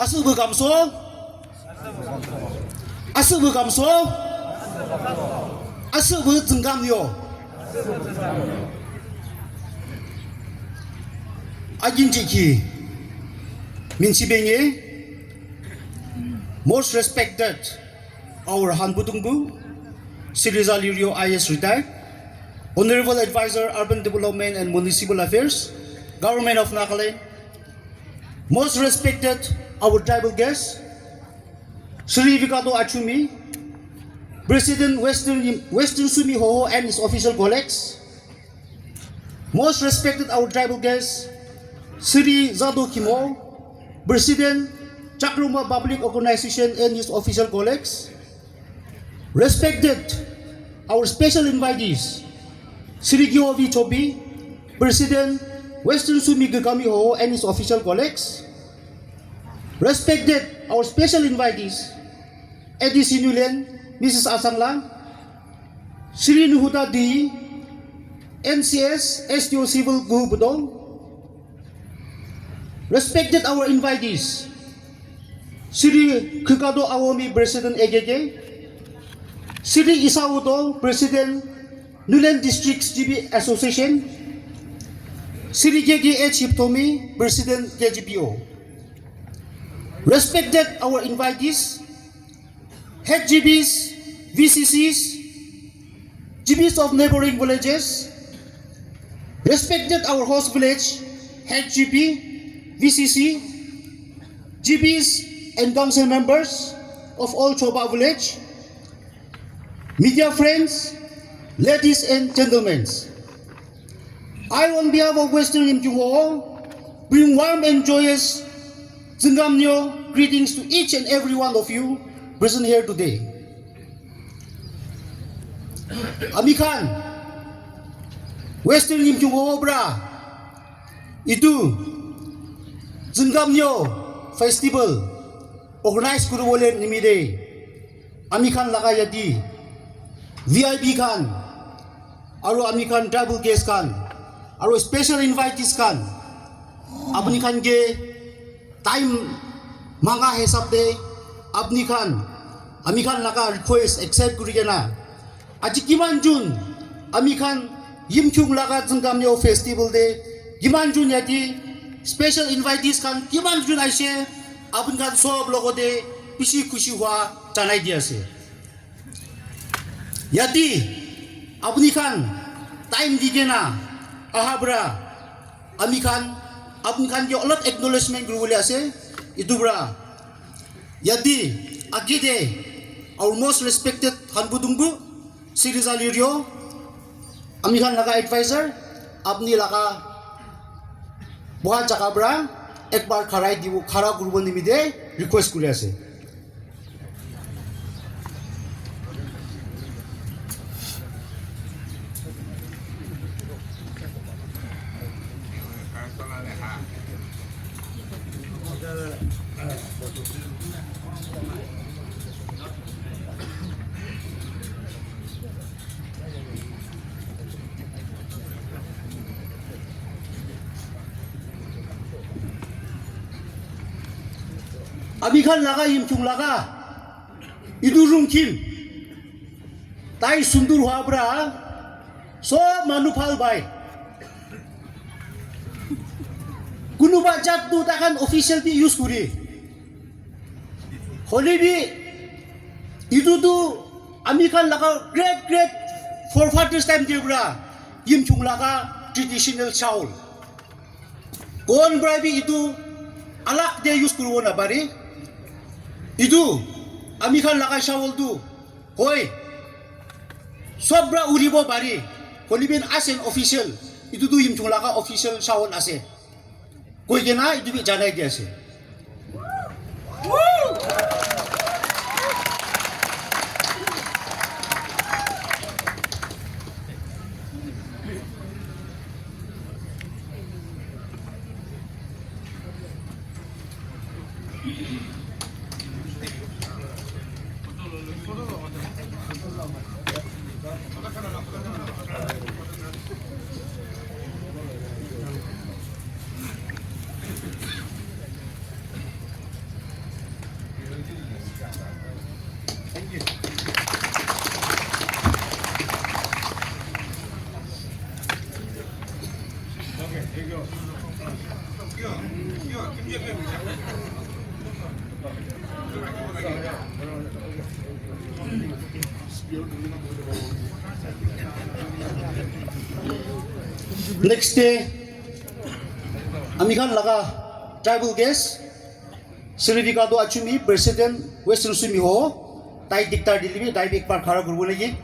아스브 감소 아스브 감소 아스브 증감요 아긴지키 민치뱅이 most respected our Hanbudungbu Siriza Lirio IS retired Honorable Advisor Urban Development and Municipal Affairs Government of Nagaland most respected our tribal guests Sri Vikado Achumi President Western Sumi Hoho and his official colleagues most respected our tribal guests Sri Zado Kimo President Chakruma Public Organization and his official colleagues respected our special invitees Sri Gyovi Chobi President Western Sumi Gagami Hoho and his official colleagues respected our special invitees Eddie Sinulen, Mrs. Asanglang, Sri Nuhuta D, NCS, STO Civil Guhubudong, respected our invitees, Sri Kikado Awomi President Egege, Sri Isaudo President Nuland District GB Association, Sri GGH Hiptomi President KGPO. Respected our invitees, head GBs, VCCs, GBs of neighboring villages, respected our host village, head GB, VCC, GBs and council members of all Choba village, media friends, ladies and gentlemen. I on behalf of Western Imjuho bring warm and joyous Zingamnyo greetings to each and every one of you present here today. Amikan, Western Imjuho Bra, itu Zingamnyo Festival organized Kuruwole Nimide, Amikan Lakayadi, VIP kan, Aro Amikan Double Guest kan, Aro Special Invitees kan, Abni kan ge time mga hesap de Abni kan, Amikan Laka request accept kurigena, Aji Kiman Jun, Amikan Yimchung Laka Zengkamyo Festival de, Kiman Jun yati Special Invitees kan, Kiman Jun aise, Abni kan sob logo de, Pisi kushi hua chanai dia se. Yati Abni kan time digena ahabra Amikan Abni kan yo lot acknowledgement gurule ase itu bra Yati agide our most respected Hanbudungbu Siriza Lirio Amikan laka advisor Abni laka Buhan Chakabra ekbar kharai dibu khara gurubon nimide request kure ase Amikan laga yimchung laga idurung kim tai sundur habra so manupal bai kunu bajat tu takkan official bi use kuri holibi itu tu Amikan laga great forefathers time dia bra yimchung laga traditional shawl kon brabi itu alak dia use kuru na bari itu Amikan laka shawol tu hoy sobra uribo bari kolibin asen official itu tu yimchung laka official shawol ase koi gena itu bi janai dia ase Next day, Amikhan Laga tribal guest, Sri Ricardo Achumi, President Western Sumi Ho, Tai Diktar Dilibi, Tai Big Park Hara Gurulegi.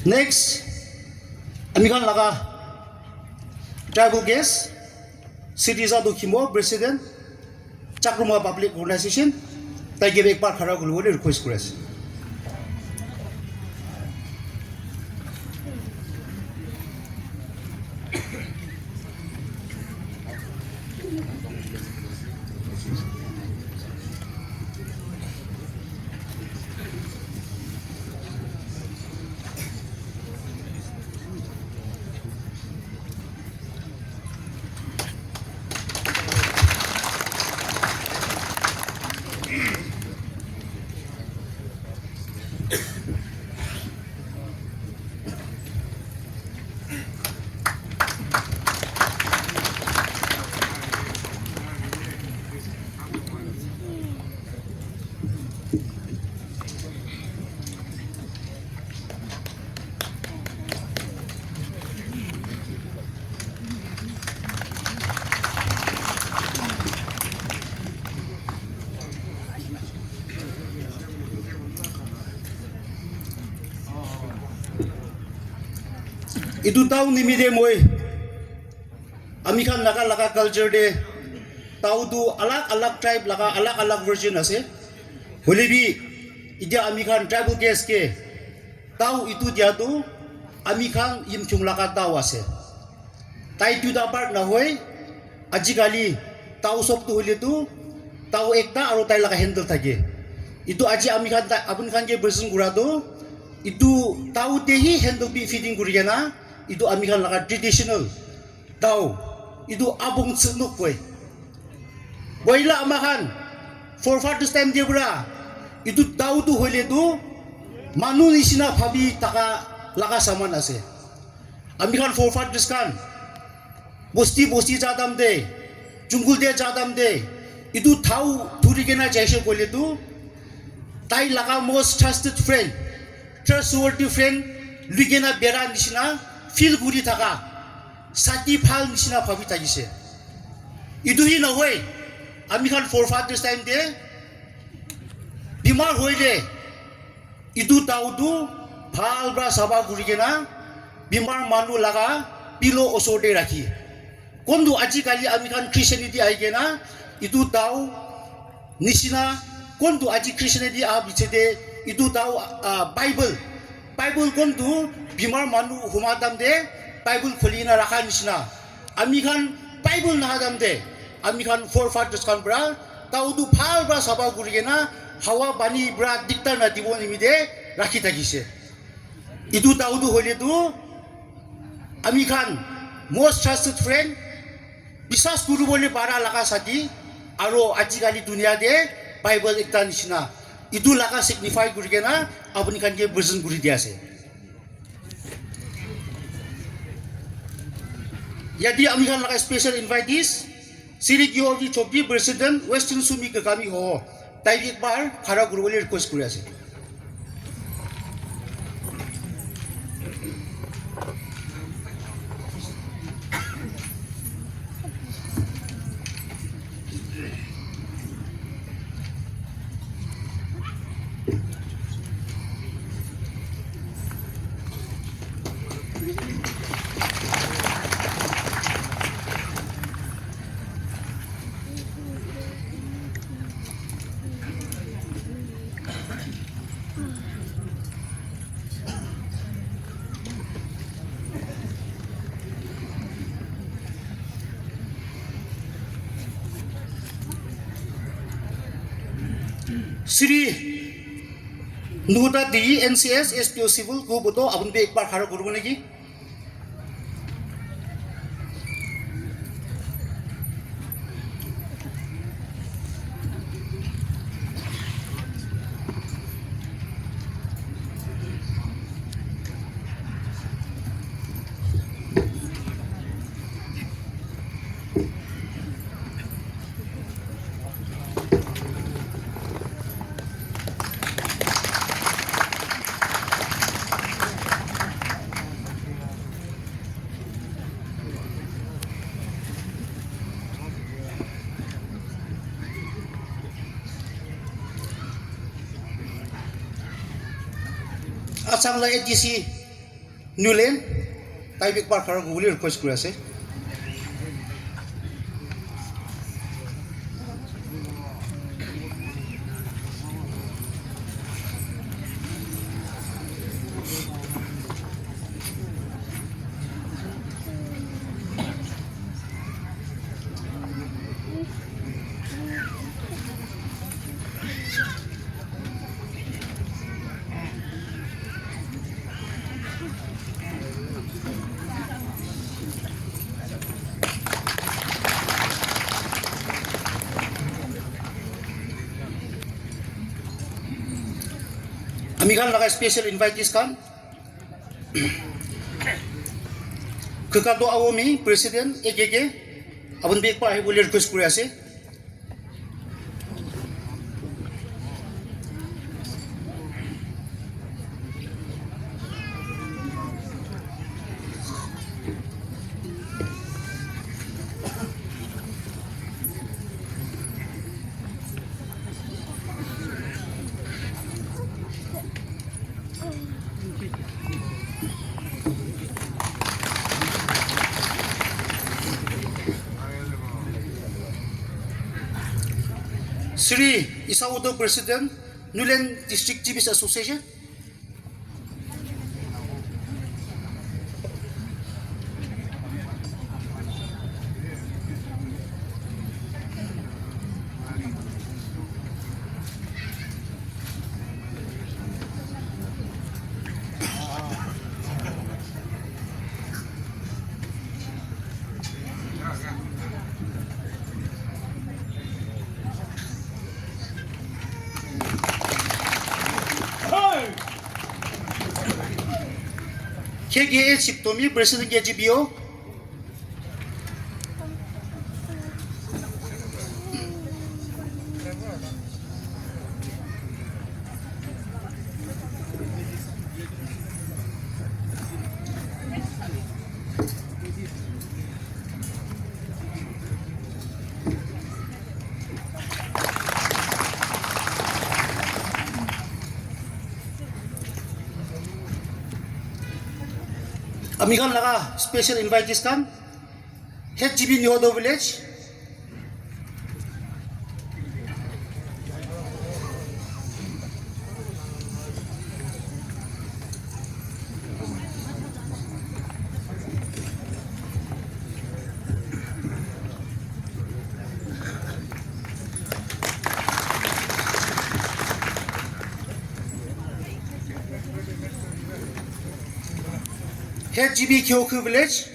Next, Amikhan Laga tribal guest, Siriza Dokimo, President, Chakruma Public Organization, Tai Gebek Park Hara Guruli request press. Itu tahu ni mide moi Amikhan Laga culture de tahu tu alak tribe laga alak version ase hole bi ida Amikhan tribal case ke tahu itu dia tu Amikhan yimchung laga tahu ase tai tu dapat na hoy ajikali tahu sob tu hole tu tahu ekta aro tai laga handle thake itu aji Amikhan apun khan je version gura tu itu tahu tehi handle bi feeding kurigena itu Amikhan Laga traditional tahu itu abung senuk boy boyla amahan forefathers time dia bra itu tahu tu hole tu manu nisina phabi taka laga saman ase Amikhan forefathers kan bosti jadam de jungul de jadam de itu tahu turigena jaise hole tu tai laga most trusted friend trustworthy friend ligena bera nisina feel guri taka sati phal nisina phabi tagise idu hi nohoi Amikhan forefathers time de bimar hoile idu taudu phal bra saba guri gena bimar manu laga pilo osode rakhi kondu aji kali Amikhan Christianity aigena idu tau nisina kondu aji Christianity a bichede idu tau Bible kondu bimar manu humadam de Bible kholina rakha nisna Amikhan Bible nahadam de Amikhan forefathers kan bra taudu phal bra saba gurigena hawa bani bra diktar na dibo nimide rakhi thakise idu taudu hole tu Amikhan most trusted friend bisas guru bole bara laga sati aro ajikali dunia de Bible ekta nisna idu laga signify gurigena apuni kan je version guri diase Yadi Amikhan Laga special invitees, Sri Georgi Chobdi President Western Sumi Kagami Ho, Taibik Bar, Hara Gurwali request Kuriase. Sri Nuda D NCS SPO Civil को बोतो अपन भी एक बार खारो करूँगा नहीं की Asam la ATC New Lane tayo big park karo guli request kuri ase Amigan laga special invitees kan Kekado Awomi President EGG abun big pa guli request kuri ase Sri Isaudo President Nuland District GBs Association KGA Chiptomi President KGBO Amigan laga special invitees kan HGB Nyodo Village HGB Kyoku Village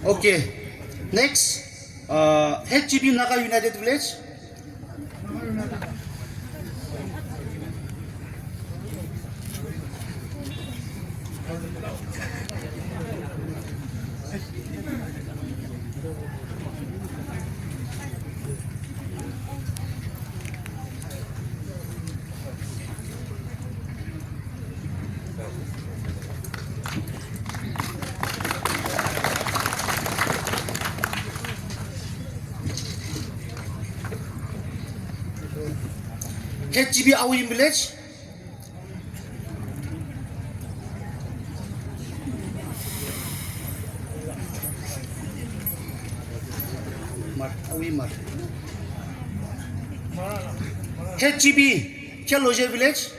okay next HGB Naga United Village HGB Awim Village Awimar HGB Kyaloje Village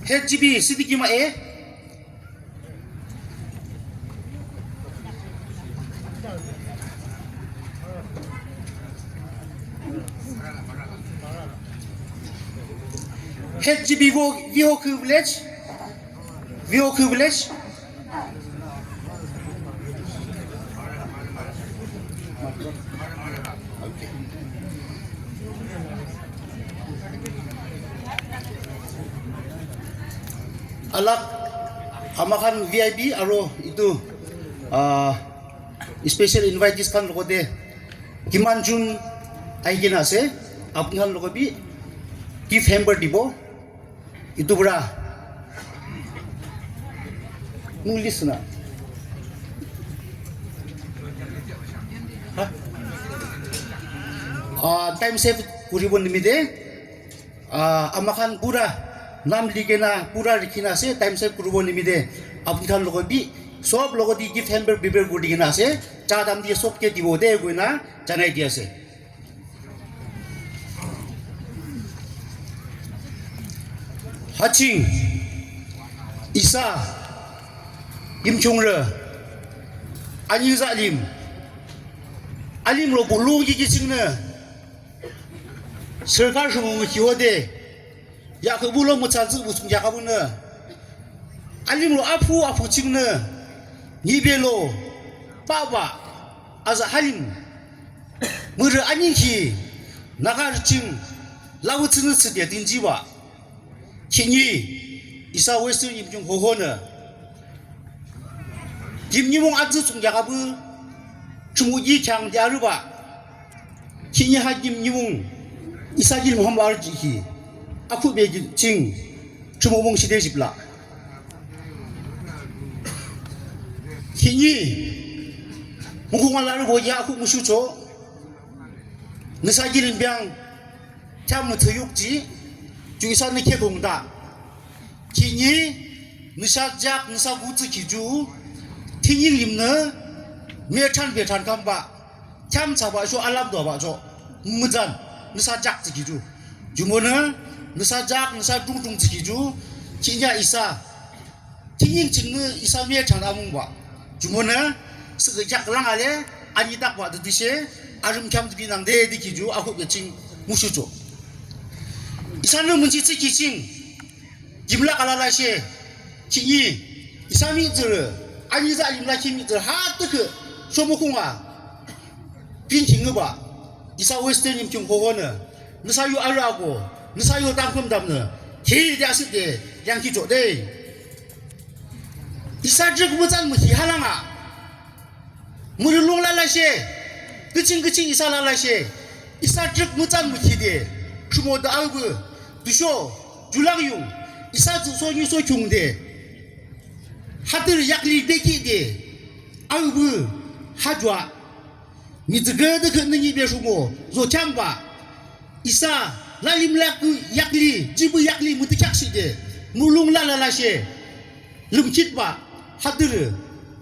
HGB Sidiki Ma E HGB Vihoku Village Vihoku Village alak hamakan VIP aro itu special invitees kan lokode Kimanjun aigina ase apngan lokobi gift hamper dibo itu bra nulis na time save kuribon nimide amakan pura नाम लिखे ना पूरा लिखना से time से कुरुबो निमिदे अपनी खान लोगों भी सब लोगों दी गिफ्ट हैम्पर बिबर गुड़ी ना से चार दाम दिए सब के दिवो दे कोई ना चनाई दिया से हाचिंग इसा इमचुंगरे अनिजा अलिम लो बोलो किचिंगने सरकार Sumo किवदे 야그불로 못 찾지 무슨 야가분네 알림로 아프 찍네 니벨로 빠바 아자 할림 뭐를 아니기 나가르칭 라우츠는 쓰게 딘지와 키니 이사 웨스트 임중 호호네 김니몽 아즈 중 야가부 중우이 강자르바 키니 하김니몽 이사길 모함 알지기 aku begin cing cuma ngomong si desibla kini mungkin lalu boya aku musuh ngesajilin biang cam tuyukji juisan ni kegongda kini ngesajak ngesaguzi kiju tingin limne mecan kamba cam sahaja alam doa bajo mudan ngesajak kiju jumona ngesajak ngesadung kiju kinya isa tingin cingge isa mecan amung ba jumona sekejak lang ale ani tak wa dise arum cam binang de dikiju aku becing musujo isana munci cikicing jimla kalala she kinyi isami zure ani za limla kimi zure hat ke somokunga pinkinge ba isa western imkyung hohone nsayu arago nsayu tangkum damne ki dia site yang ki jode isa zhe gu zan mu hi halanga mu long la la she kicing isa la la she isa zhe gu zan mu hi de chumo da algu bisho julang yung isa zu so yu so chung de hadir yakli beki de algu hajwa ni zge de khen ni be shumo zo chang ba isa lalim laku yakli jibu yakli mutikak side mulung la la she lumchit ba hadir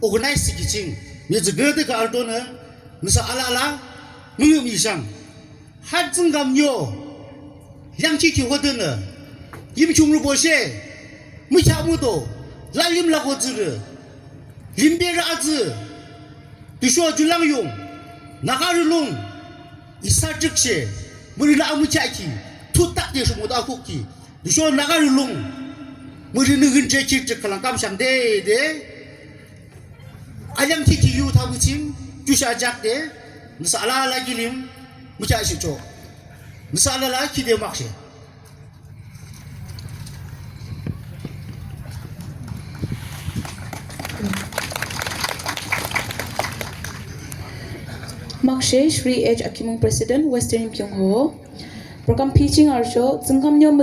organize kicing ni zge de ka ardona misa ala ala mu mi sang hadzung gam yo yang chi ki hodena yim chung lu bo she mu cha mu do lalim la go zre lim be ra az du shuo julang yong nagar lung isa jikse murina amu chaki tutak de sumo da kuki du shuo nagar lung murina ngin je chi kalang kam sang de ayam ki yu ta bu chim ju sha jak de misa ala la gilim mu cha shi cho misa ala la ki de mak she Makshe Shri H. Akimung President Western Pyongho Program Pitching Arsho Zengkamnyo